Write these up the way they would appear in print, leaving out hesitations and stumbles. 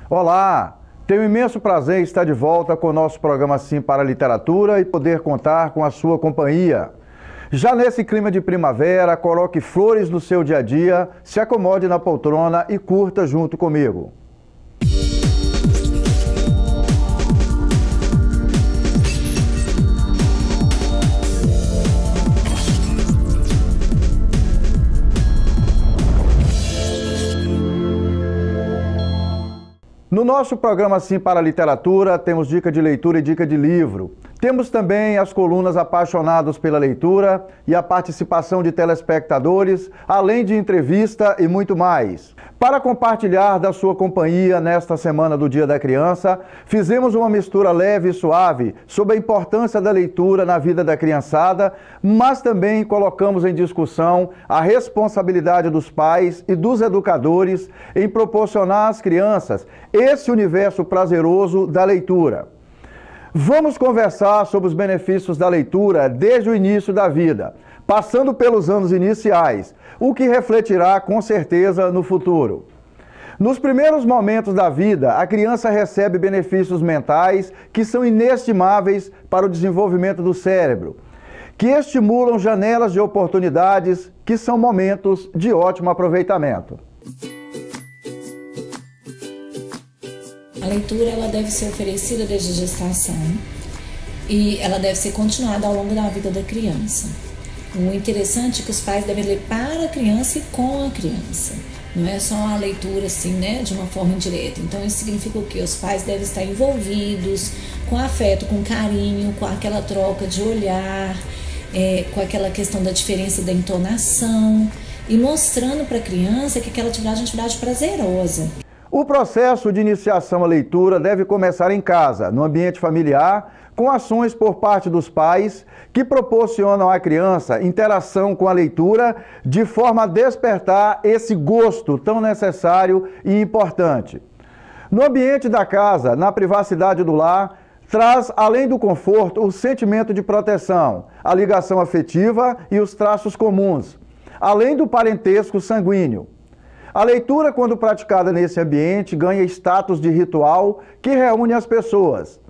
Olá! Tenho imenso prazer em estar de volta com o nosso programa Sim para a Literatura e poder contar com a sua companhia. Já nesse clima de primavera, coloque flores no seu dia a dia, se acomode na poltrona e curta junto comigo. No nosso programa Sim para a Literatura, temos dica de leitura e dica de livro. Temos também as colunas Apaixonados pela Leitura e a participação de telespectadores, além de entrevista e muito mais. Para compartilhar da sua companhia nesta semana do Dia da Criança, fizemos uma mistura leve e suave sobre a importância da leitura na vida da criançada, mas também colocamos em discussão a responsabilidade dos pais e dos educadores em proporcionar às crianças esse universo prazeroso da leitura. Vamos conversar sobre os benefícios da leitura desde o início da vida, passando pelos anos iniciais, o que refletirá com certeza no futuro. Nos primeiros momentos da vida, a criança recebe benefícios mentais que são inestimáveis para o desenvolvimento do cérebro, que estimulam janelas de oportunidades que são momentos de ótimo aproveitamento. A leitura ela deve ser oferecida desde a gestação e ela deve ser continuada ao longo da vida da criança. O interessante é que os pais devem ler para a criança e com a criança. Não é só a leitura assim, né, de uma forma indireta. Então isso significa o quê? Os pais devem estar envolvidos com afeto, com carinho, com aquela troca de olhar, com aquela questão da diferença da entonação e mostrando para a criança que aquela atividade é uma atividade prazerosa. O processo de iniciação à leitura deve começar em casa, no ambiente familiar, com ações por parte dos pais que proporcionam à criança interação com a leitura de forma a despertar esse gosto tão necessário e importante. No ambiente da casa, na privacidade do lar, traz, além do conforto, o sentimento de proteção, a ligação afetiva e os traços comuns, além do parentesco sanguíneo. A leitura, quando praticada nesse ambiente, ganha status de ritual que reúne as pessoas.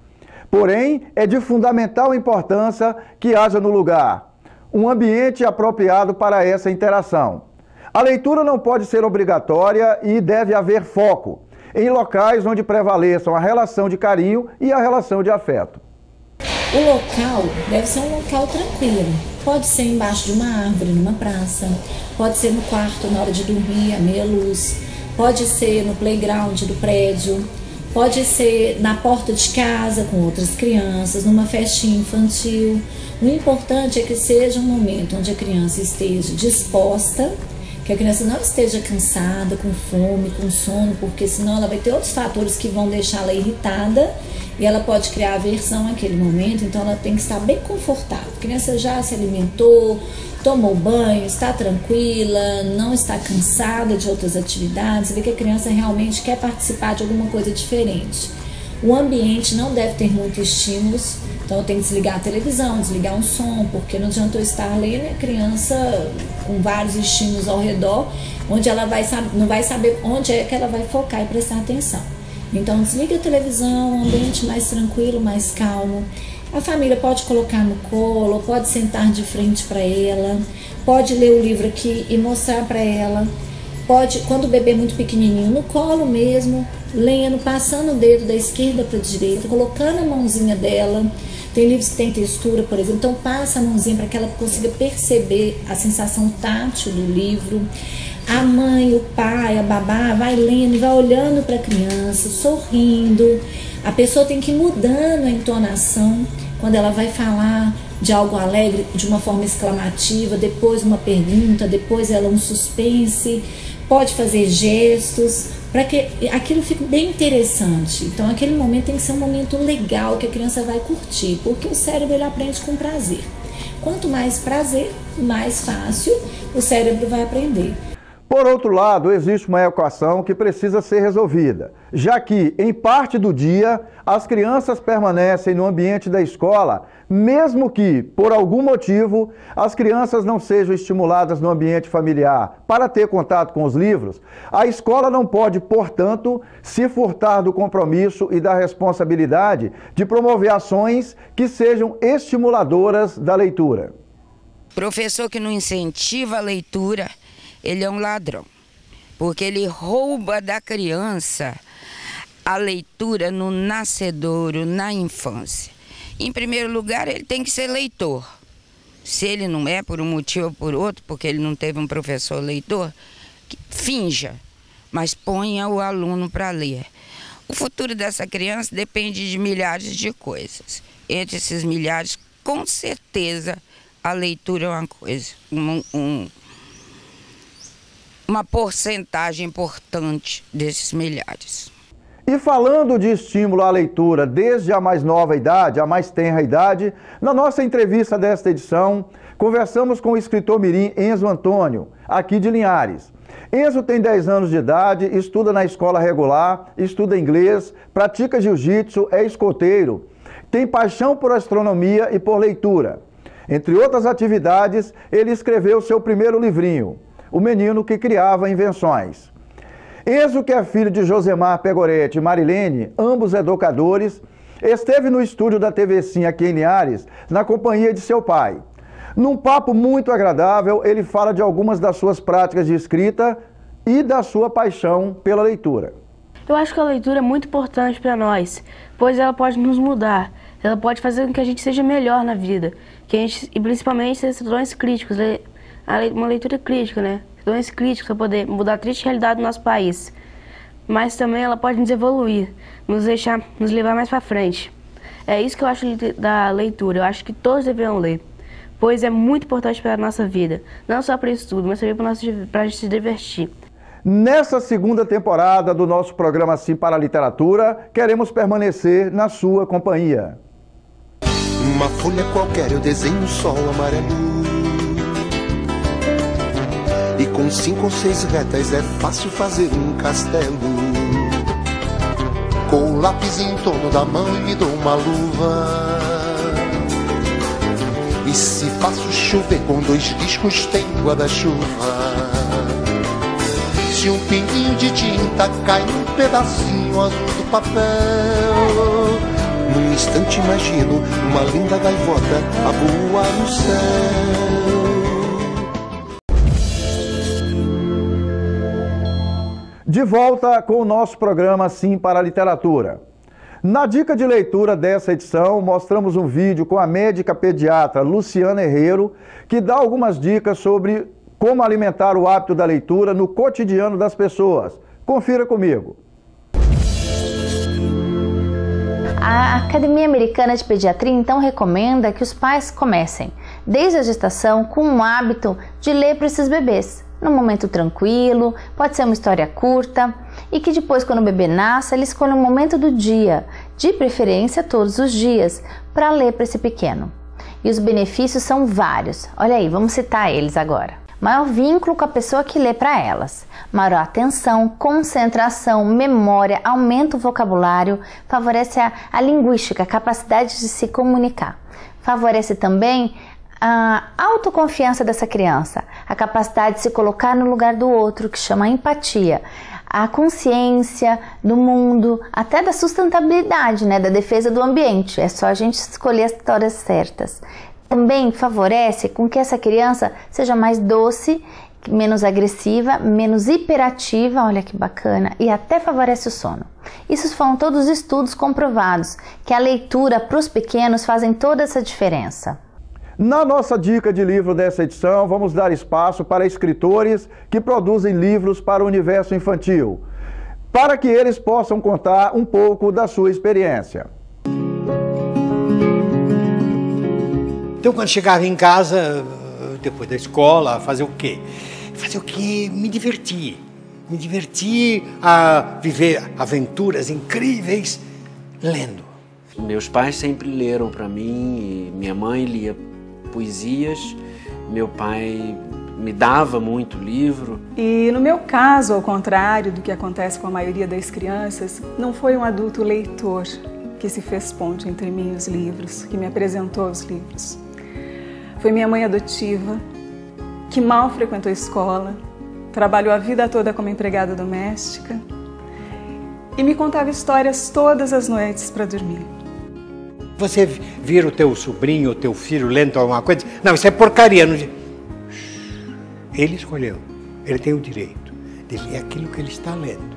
Porém, é de fundamental importância que haja no lugar um ambiente apropriado para essa interação. A leitura não pode ser obrigatória e deve haver foco em locais onde prevaleçam a relação de carinho e a relação de afeto. O local deve ser um local tranquilo. Pode ser embaixo de uma árvore, numa praça. Pode ser no quarto, na hora de dormir, à meia luz. Pode ser no playground do prédio. Pode ser na porta de casa, com outras crianças, numa festinha infantil. O importante é que seja um momento onde a criança esteja disposta, que a criança não esteja cansada, com fome, com sono, porque senão ela vai ter outros fatores que vão deixá-la irritada e ela pode criar aversão naquele momento, então ela tem que estar bem confortável. A criança já se alimentou, tomou banho, está tranquila, não está cansada de outras atividades, você vê que a criança realmente quer participar de alguma coisa diferente. O ambiente não deve ter muitos estímulos, então eu tenho que desligar a televisão, desligar um som, porque não adianta eu estar lendo e a criança com vários estímulos ao redor, onde ela não vai saber onde é que ela vai focar e prestar atenção. Então desliga a televisão, um ambiente mais tranquilo, mais calmo. A família pode colocar no colo, pode sentar de frente para ela, pode ler o livro aqui e mostrar para ela. Pode, quando o bebê é muito pequenininho, no colo mesmo, lendo, passando o dedo da esquerda para a direita, colocando a mãozinha dela. Tem livros que tem textura, por exemplo, então passa a mãozinha para que ela consiga perceber a sensação tátil do livro. A mãe, o pai, a babá vai lendo e vai olhando para a criança, sorrindo. A pessoa tem que ir mudando a entonação quando ela vai falar de algo alegre, de uma forma exclamativa, depois uma pergunta, depois ela um suspense. Pode fazer gestos para que aquilo fique bem interessante. Então aquele momento tem que ser um momento legal que a criança vai curtir, porque o cérebro ele aprende com prazer. Quanto mais prazer, mais fácil o cérebro vai aprender. Por outro lado, existe uma equação que precisa ser resolvida, já que, em parte do dia, as crianças permanecem no ambiente da escola, mesmo que, por algum motivo, as crianças não sejam estimuladas no ambiente familiar para ter contato com os livros, a escola não pode, portanto, se furtar do compromisso e da responsabilidade de promover ações que sejam estimuladoras da leitura. Professor que não incentiva a leitura, ele é um ladrão, porque ele rouba da criança a leitura no nascedouro, na infância. Em primeiro lugar, ele tem que ser leitor. Se ele não é, por um motivo ou por outro, porque ele não teve um professor leitor, finja, mas ponha o aluno para ler. O futuro dessa criança depende de milhares de coisas. Entre esses milhares, com certeza, a leitura é uma coisa, uma porcentagem importante desses milhares. E falando de estímulo à leitura desde a mais nova idade, a mais tenra idade, na nossa entrevista desta edição, conversamos com o escritor mirim Enzo Antônio, aqui de Linhares. Enzo tem 10 anos de idade, estuda na escola regular, estuda inglês, pratica jiu-jitsu, é escoteiro, tem paixão por astronomia e por leitura. Entre outras atividades, ele escreveu seu primeiro livrinho, O Menino que Criava Invenções. Enzo, que é filho de Josemar Pegoretti e Marilene, ambos educadores, esteve no estúdio da TV Sim aqui em Linhares, na companhia de seu pai. Num papo muito agradável, ele fala de algumas das suas práticas de escrita e da sua paixão pela leitura. Eu acho que a leitura é muito importante para nós, pois ela pode nos mudar, ela pode fazer com que a gente seja melhor na vida, e principalmente ser cidadãos críticos, uma leitura crítica, né? Cidadãos críticos para poder mudar a triste realidade do nosso país. Mas também ela pode nos evoluir, nos levar mais para frente. É isso que eu acho da leitura, eu acho que todos deveriam ler, pois é muito importante para a nossa vida, não só para estudo, mas também para a gente se divertir. Nessa segunda temporada do nosso programa Sim para a Literatura, queremos permanecer na sua companhia. Uma folha qualquer eu desenho um sol amarelo, e com 5 ou 6 retas é fácil fazer um castelo. Com o lápis em torno da mão e me dou uma luva, e se faço chover com 2 discos tem guarda-chuva. Se um pinguinho de tinta cai num pedacinho azul do papel, num instante imagino uma linda gaivota a voar no céu. De volta com o nosso programa Sim para a Literatura. Na dica de leitura dessa edição, mostramos um vídeo com a médica pediatra Luciana Herrero, que dá algumas dicas sobre como alimentar o hábito da leitura no cotidiano das pessoas. Confira comigo. A Academia Americana de Pediatria então recomenda que os pais comecem, desde a gestação, com um hábito de ler para esses bebês, num momento tranquilo, pode ser uma história curta, e que depois, quando o bebê nasce, ele escolha um momento do dia, de preferência todos os dias, para ler para esse pequeno. E os benefícios são vários. Olha aí, vamos citar eles agora. Maior vínculo com a pessoa que lê para elas, maior atenção, concentração, memória, aumenta o vocabulário, favorece a linguística, a capacidade de se comunicar. Favorece também a autoconfiança dessa criança, a capacidade de se colocar no lugar do outro, que chama empatia, a consciência do mundo, até da sustentabilidade, né, da defesa do ambiente. É só a gente escolher as histórias certas. Também favorece com que essa criança seja mais doce, menos agressiva, menos hiperativa, olha que bacana, e até favorece o sono. Isso foram todos estudos comprovados, que a leitura para os pequenos fazem toda essa diferença. Na nossa dica de livro dessa edição, vamos dar espaço para escritores que produzem livros para o universo infantil, para que eles possam contar um pouco da sua experiência. Então, quando chegava em casa, depois da escola, fazer o quê? Fazer o quê? Me divertir. Me divertir a viver aventuras incríveis lendo. Meus pais sempre leram para mim, minha mãe lia poesias, meu pai me dava muito livro. E no meu caso, ao contrário do que acontece com a maioria das crianças, não foi um adulto leitor que se fez ponte entre mim e os livros, que me apresentou os livros. Foi minha mãe adotiva, que mal frequentou a escola, trabalhou a vida toda como empregada doméstica e me contava histórias todas as noites para dormir. Você vira o teu sobrinho, o teu filho lendo alguma coisa, não, isso é porcaria. Não... Ele escolheu, ele tem o direito de ler aquilo que ele está lendo.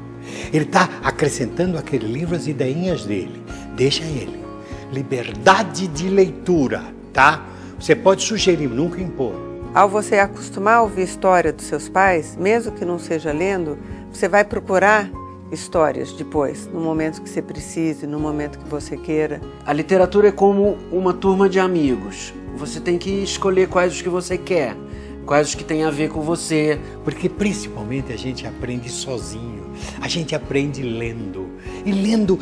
Ele está acrescentando àquele livro as ideinhas dele. Deixa ele. Liberdade de leitura, tá? Você pode sugerir, nunca impor. Ao você acostumar a ouvir história dos seus pais, mesmo que não seja lendo, você vai procurar histórias depois, no momento que você precise, no momento que você queira. A literatura é como uma turma de amigos. Você tem que escolher quais os que você quer, quais os que têm a ver com você. Porque principalmente a gente aprende sozinho, a gente aprende lendo. E lendo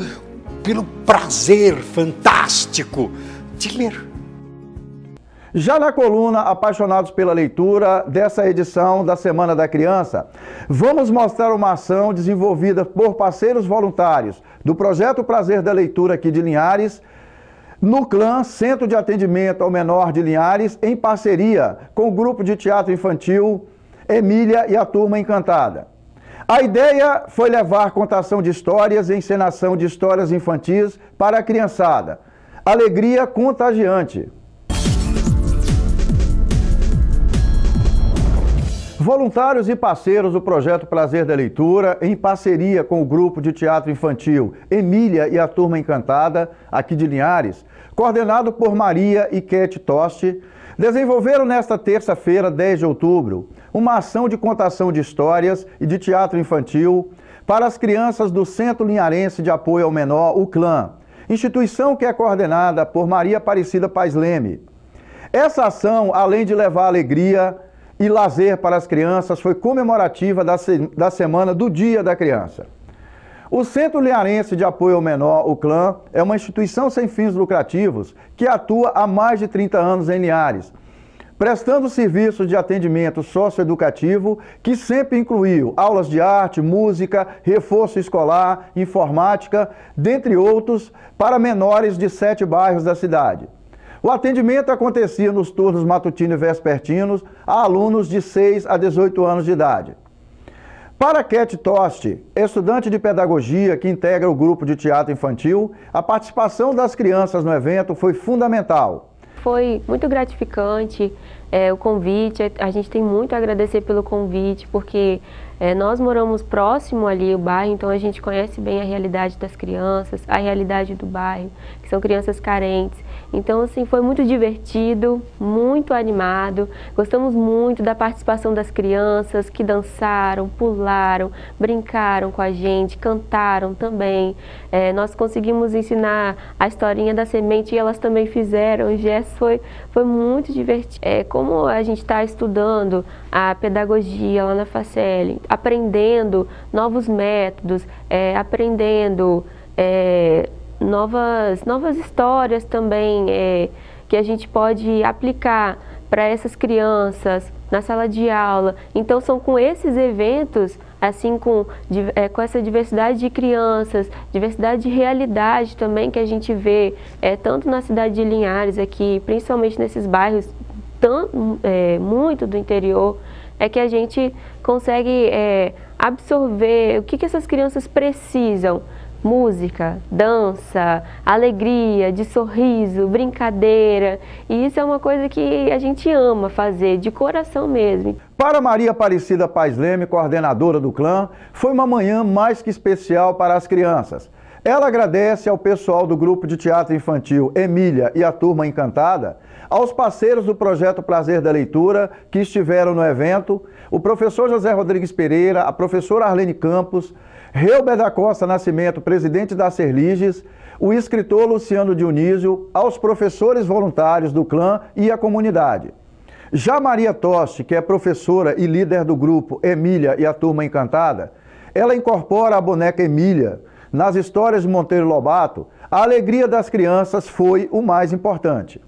pelo prazer fantástico de ler. Já na coluna Apaixonados pela Leitura, dessa edição da Semana da Criança, vamos mostrar uma ação desenvolvida por parceiros voluntários do Projeto Prazer da Leitura aqui de Linhares, no CLAN, Centro de Atendimento ao Menor de Linhares, em parceria com o Grupo de Teatro Infantil Emília e a Turma Encantada. A ideia foi levar contação de histórias e encenação de histórias infantis para a criançada. Alegria contagiante. Voluntários e parceiros do Projeto Prazer da Leitura, em parceria com o Grupo de Teatro Infantil Emília e a Turma Encantada, aqui de Linhares, coordenado por Maria e Kete Toste, desenvolveram nesta terça-feira, 10 de outubro, uma ação de contação de histórias e de teatro infantil para as crianças do Centro Linharense de Apoio ao Menor, o CLAN, instituição que é coordenada por Maria Aparecida Paes Leme. Essa ação, além de levar alegria e lazer para as crianças, foi comemorativa da Semana do Dia da Criança. O Centro Linharense de Apoio ao Menor, o CLAN, é uma instituição sem fins lucrativos que atua há mais de 30 anos em Linhares, prestando serviços de atendimento socioeducativo que sempre incluiu aulas de arte, música, reforço escolar, informática, dentre outros, para menores de 7 bairros da cidade. O atendimento acontecia nos turnos matutino e vespertinos a alunos de 6 a 18 anos de idade. Para Kete Toste, estudante de pedagogia que integra o grupo de teatro infantil, a participação das crianças no evento foi fundamental. Foi muito gratificante o convite, a gente tem muito a agradecer pelo convite, porque nós moramos próximo ali ao bairro, então a gente conhece bem a realidade das crianças, a realidade do bairro, que são crianças carentes. Então, assim, foi muito divertido, muito animado. Gostamos muito da participação das crianças que dançaram, pularam, brincaram com a gente, cantaram também. Nós conseguimos ensinar a historinha da semente e elas também fizeram. O gesto foi muito divertido. Como a gente está estudando a pedagogia lá na Faceli, aprendendo novos métodos, aprendendo novas histórias também que a gente pode aplicar para essas crianças na sala de aula. Então são com esses eventos, assim com essa diversidade de crianças, diversidade de realidade também que a gente vê, tanto na cidade de Linhares aqui, principalmente nesses bairros muito do interior, é que a gente consegue absorver o que essas crianças precisam. Música, dança, alegria, de sorriso, brincadeira. E isso é uma coisa que a gente ama fazer, de coração mesmo. Para Maria Aparecida Paes Leme, coordenadora do CLAN, foi uma manhã mais que especial para as crianças. Ela agradece ao pessoal do Grupo de Teatro Infantil Emília e a Turma Encantada, aos parceiros do Projeto Prazer da Leitura que estiveram no evento, o professor José Rodrigues Pereira, a professora Arlene Campos, Reuber da Costa Nascimento, presidente da Serliges, o escritor Luciano Dionísio, aos professores voluntários do CLAN e a comunidade. Já Maria Toste, que é professora e líder do grupo Emília e a Turma Encantada, ela incorpora a boneca Emília. Nas histórias de Monteiro Lobato, a alegria das crianças foi o mais importante.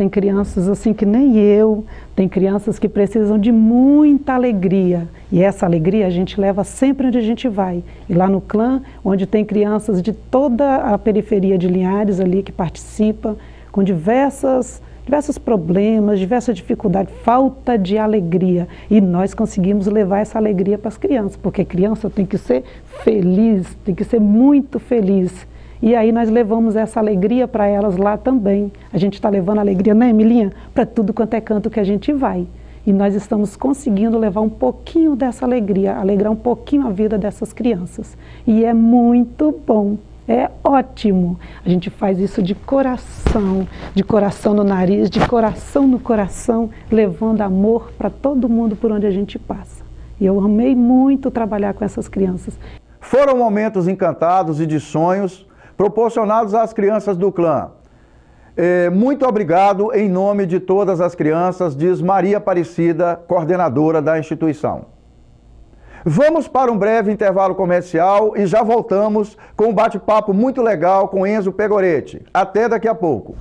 tem crianças assim que nem eu, tem crianças que precisam de muita alegria. E essa alegria a gente leva sempre onde a gente vai. E lá no clã, onde tem crianças de toda a periferia de Linhares ali que participam, com diversos problemas, diversas dificuldades, falta de alegria. E nós conseguimos levar essa alegria para as crianças, porque criança tem que ser feliz, tem que ser muito feliz. E aí nós levamos essa alegria para elas lá também. A gente está levando alegria, né, Emilinha? Para tudo quanto é canto que a gente vai. E nós estamos conseguindo levar um pouquinho dessa alegria, alegrar um pouquinho a vida dessas crianças. E é muito bom, é ótimo. A gente faz isso de coração no nariz, de coração no coração, levando amor para todo mundo por onde a gente passa. E eu amei muito trabalhar com essas crianças. Foram momentos encantados e de sonhos proporcionados às crianças do clã. Muito obrigado em nome de todas as crianças, diz Maria Aparecida, coordenadora da instituição. Vamos para um breve intervalo comercial e já voltamos com um bate-papo muito legal com Enzo Pegoretti. Até daqui a pouco.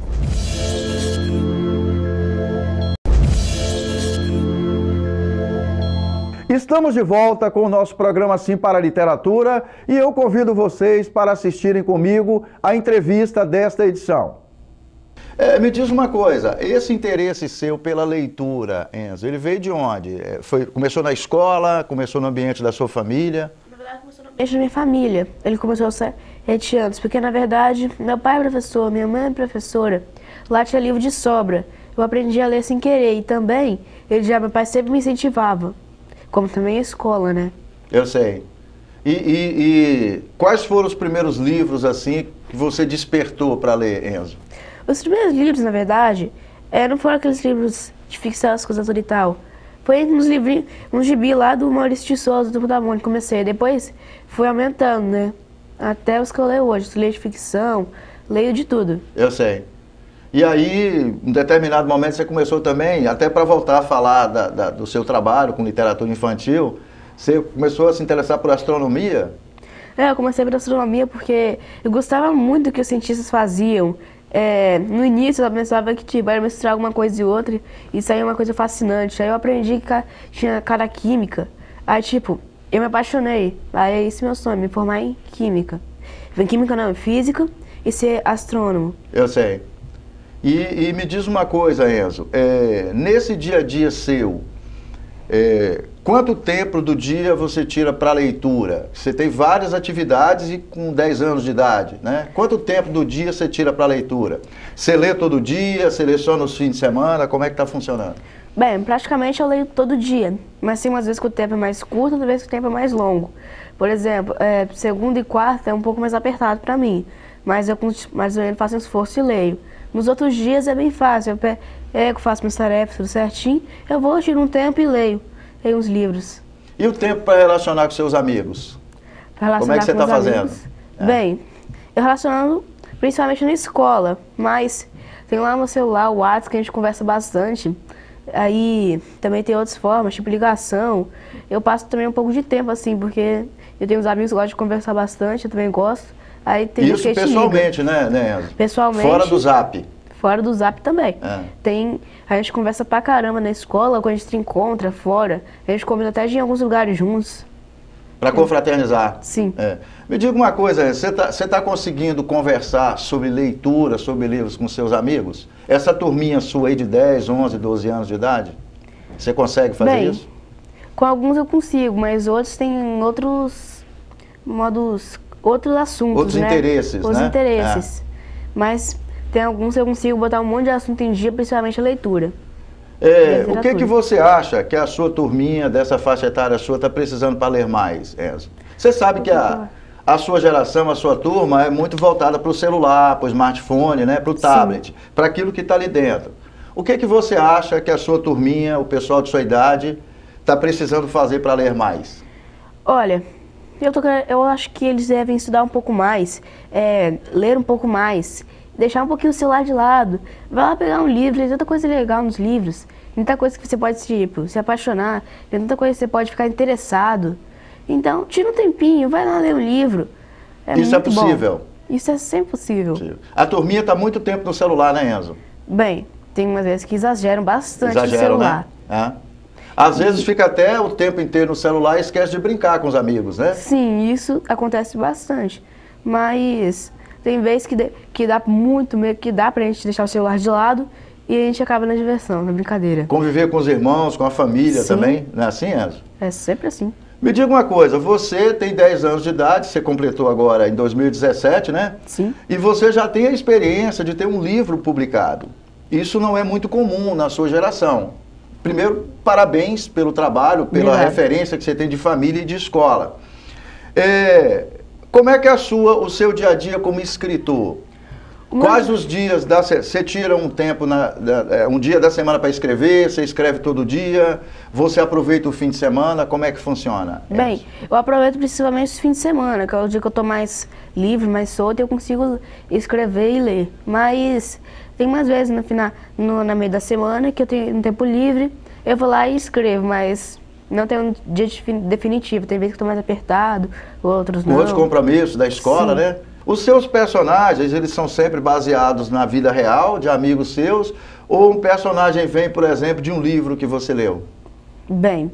Estamos de volta com o nosso programa Sim para a Literatura e eu convido vocês para assistirem comigo a entrevista desta edição. Me diz uma coisa, esse interesse seu pela leitura, Enzo, ele veio de onde? Começou na escola, começou no ambiente da sua família? Na verdade, começou no ambiente da minha família. Ele começou aos 7 anos, porque na verdade, meu pai é professor, minha mãe é professora, lá tinha livro de sobra. Eu aprendi a ler sem querer e também, meu pai sempre me incentivava. Como também a escola, né? Eu sei. E quais foram os primeiros livros, assim, que você despertou para ler, Enzo? Os primeiros livros, na verdade, não foram aqueles livros de ficção, as coisas e tal. Foi uns gibi lá do Maurício de Souza, do Turma da Mônica, comecei. Depois, fui aumentando, né? Até os que eu leio hoje. Leio de ficção, leio de tudo. Eu sei. E aí, em determinado momento, você começou também, até para voltar a falar do seu trabalho com literatura infantil, você começou a se interessar por astronomia? Eu comecei por astronomia porque eu gostava muito do que os cientistas faziam. No início, eu pensava que ia misturar alguma coisa e outra, e saía uma coisa fascinante. Aí eu aprendi que tinha cada química. Aí, eu me apaixonei. Aí é esse meu sonho, me formar em química. Química não, física e ser astrônomo. Eu sei. E me diz uma coisa, Enzo, nesse dia a dia seu, quanto tempo do dia você tira para leitura? Você tem várias atividades e com 10 anos de idade, né? Quanto tempo do dia você tira para leitura? Você lê todo dia, você lê só nos fins de semana, como é que está funcionando? Bem, praticamente eu leio todo dia, mas tem umas vezes que o tempo é mais curto, outras vezes que o tempo é mais longo. Por exemplo, segunda e quarta é um pouco mais apertado para mim, mas eu faço um esforço e leio. Nos outros dias é bem fácil, eu faço minhas tarefas tudo certinho, eu vou, tiro um tempo e leio uns livros. E o tempo para relacionar com seus amigos? Como é que você está fazendo? Bem, eu relacionando principalmente na escola, mas tem lá no celular o WhatsApp que a gente conversa bastante, aí também tem outras formas, tipo ligação. Eu passo também um pouco de tempo assim, porque eu tenho uns amigos que gostam de conversar bastante, eu também gosto. Aí tem isso pessoalmente, né, Enzo? Pessoalmente. Fora do Zap. Fora do Zap também. A gente conversa pra caramba na escola, quando a gente se encontra fora. A gente combina até de ir em alguns lugares juntos. Para confraternizar? Sim. Me diga uma coisa, você tá conseguindo conversar sobre leitura, sobre livros com seus amigos? Essa turminha sua aí de 10, 11, 12 anos de idade, você consegue fazer isso? Com alguns eu consigo, mas outros têm outros modos... Outros assuntos, outros interesses, Outros interesses. Mas tem alguns que eu consigo botar um monte de assunto em dia, principalmente a leitura. O que você acha que a sua turminha, dessa faixa etária sua, está precisando para ler mais, Enzo? Você sabe que a sua geração, a sua turma, é muito voltada para o celular, para o smartphone, né, para o tablet, para aquilo que está ali dentro. O que você acha que a sua turminha, o pessoal de sua idade, está precisando fazer para ler mais? Olha... Eu acho que eles devem estudar um pouco mais, ler um pouco mais, deixar um pouquinho o celular de lado. Vai lá pegar um livro, tem tanta coisa legal nos livros, tem tanta coisa que você pode se apaixonar, tem tanta coisa que você pode ficar interessado. Então, tira um tempinho, vai lá ler um livro. Isso é possível? Isso é sempre possível. A turminha está muito tempo no celular, né, Enzo? Bem, tem umas vezes que exageram bastante no celular. Né? Às vezes fica até o tempo inteiro no celular e esquece de brincar com os amigos, né? Sim, isso acontece bastante. Mas tem vezes que dá muito meio que dá pra gente deixar o celular de lado e a gente acaba na diversão, na brincadeira. Conviver com os irmãos, com a família também, não é assim, Enzo? É sempre assim. Me diga uma coisa, você tem 10 anos de idade, você completou agora em 2017, né? Sim. E você já tem a experiência de ter um livro publicado. Isso não é muito comum na sua geração. Primeiro, parabéns pelo trabalho, pela referência que você tem de família e de escola. Como é que é o seu dia a dia como escritor? Quais os dias você tira um tempo, um dia da semana para escrever, você escreve todo dia, você aproveita o fim de semana, como é que funciona? Bem, eu aproveito principalmente o fim de semana, que é o dia que eu estou mais livre, mais solto, e eu consigo escrever e ler. Mas tem umas vezes no meio da semana que eu tenho um tempo livre, eu vou lá e escrevo, mas não tem um dia definitivo, tem vezes que eu estou mais apertado, outros não. Outros compromissos da escola, né? Os seus personagens, eles são sempre baseados na vida real, de amigos seus, ou um personagem vem, por exemplo, de um livro que você leu? Bem,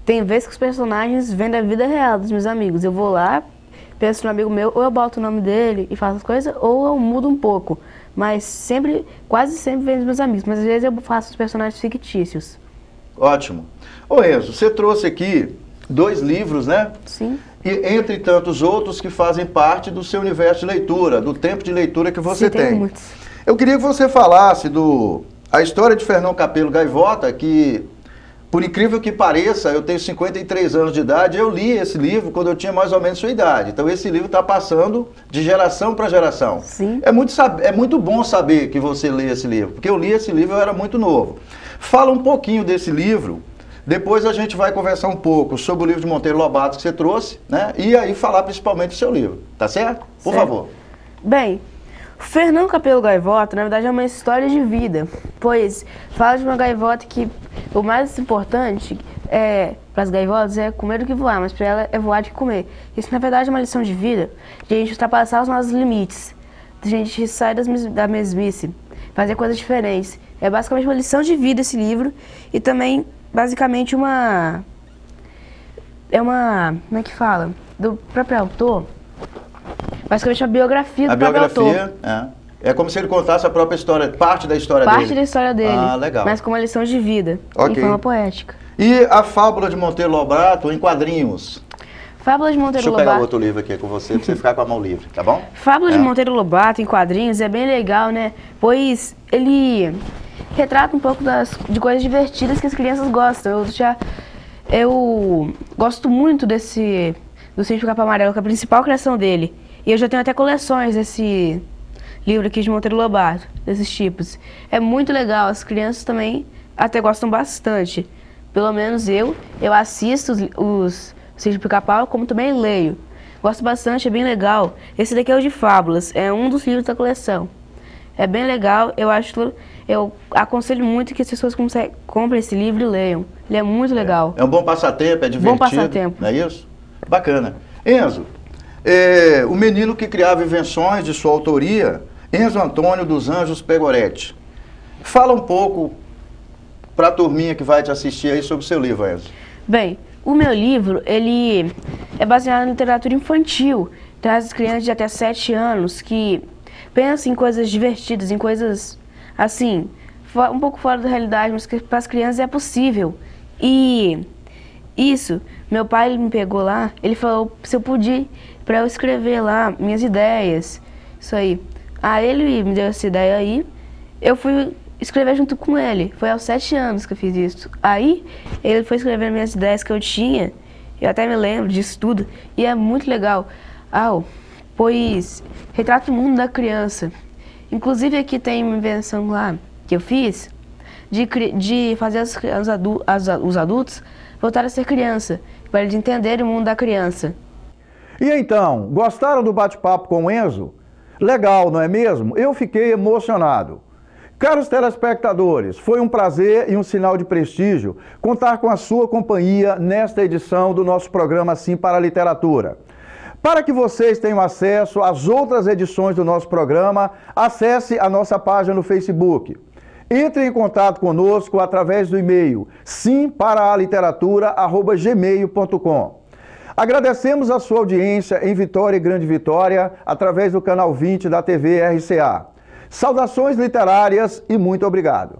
tem vezes que os personagens vêm da vida real dos meus amigos. Eu vou lá, penso no amigo meu, ou eu boto o nome dele e faço as coisas, ou eu mudo um pouco. Mas quase sempre vem dos meus amigos, mas às vezes eu faço os personagens fictícios. Ótimo. Ô Enzo, você trouxe aqui 2 livros, né? Sim. E entre tantos outros que fazem parte do seu universo de leitura, do tempo de leitura que você tem. Tem muitos. Eu queria que você falasse a história de Fernão Capelo Gaivota, que, por incrível que pareça, eu tenho 53 anos de idade, eu li esse livro quando eu tinha mais ou menos sua idade. Então esse livro está passando de geração para geração. Sim. É muito bom saber que você lê esse livro, porque eu li esse livro, eu era muito novo. Fala um pouquinho desse livro. Depois a gente vai conversar um pouco sobre o livro de Monteiro Lobato que você trouxe, né? E aí falar principalmente do seu livro, tá certo? Por favor. Bem, Fernão Capelo Gaivota, na verdade, é uma história de vida, pois fala de uma gaivota que o mais importante para as gaivotas é comer do que voar, mas para ela é voar do que comer. Isso, na verdade, é uma lição de vida, de a gente ultrapassar os nossos limites, de a gente sair da mesmice, fazer coisas diferentes. É basicamente uma lição de vida esse livro e também basicamente como é que fala? Do próprio autor. Basicamente a biografia do próprio autor. A biografia, é como se ele contasse a própria história, parte da história dele. Parte da história dele. Ah, legal. Mas com uma lição de vida, em forma poética. E a Fábula de Monteiro Lobato em quadrinhos? Fábula de Monteiro Lobato. Deixa eu pegar outro livro aqui com você, pra você ficar com a mão livre, tá bom? Fábula de Monteiro Lobato em quadrinhos é bem legal, né? Pois ele retrata um pouco de coisas divertidas que as crianças gostam. Eu gosto muito do Sítio do Capão Amarelo, que é a principal criação dele. E eu já tenho até coleções desse livro aqui de Monteiro Lobato, desses tipos. É muito legal, as crianças também até gostam bastante. Pelo menos eu assisto os Sítio do Pica-Pau, como também leio. Gosto bastante, é bem legal. Esse daqui é o de Fábulas, é um dos livros da coleção. É bem legal, eu aconselho muito que as pessoas comprem esse livro e leiam. Ele é muito legal. É um bom passatempo, é divertido. Bom passatempo. Não é isso? Bacana. Enzo, o menino que criava invenções de sua autoria, Enzo Antônio dos Anjos Pegoretti. Fala um pouco para a turminha que vai te assistir aí sobre o seu livro, Enzo. Bem, o meu livro, ele é baseado em literatura infantil. Traz as crianças de até 7 anos que pensa em coisas divertidas, em coisas assim, um pouco fora da realidade, mas que para as crianças é possível. E isso, meu pai ele me pegou lá, ele falou se eu podia para eu escrever lá minhas ideias, isso aí. Aí ele me deu essa ideia aí, eu fui escrever junto com ele. Foi aos 7 anos que eu fiz isso. Aí ele foi escrever minhas ideias que eu tinha, eu até me lembro disso tudo, e é muito legal. Pois retrata o mundo da criança. Inclusive aqui tem uma invenção lá que eu fiz de fazer os adultos voltarem a ser criança, para eles entenderem o mundo da criança. E então, gostaram do bate-papo com o Enzo? Legal, não é mesmo? Eu fiquei emocionado. Caros telespectadores, foi um prazer e um sinal de prestígio contar com a sua companhia nesta edição do nosso programa Sim para a Literatura. Para que vocês tenham acesso às outras edições do nosso programa, acesse a nossa página no Facebook. Entre em contato conosco através do e-mail simparaliteratura@gmail.com. Agradecemos a sua audiência em Vitória e Grande Vitória, através do canal 20 da TV RCA. Saudações literárias e muito obrigado.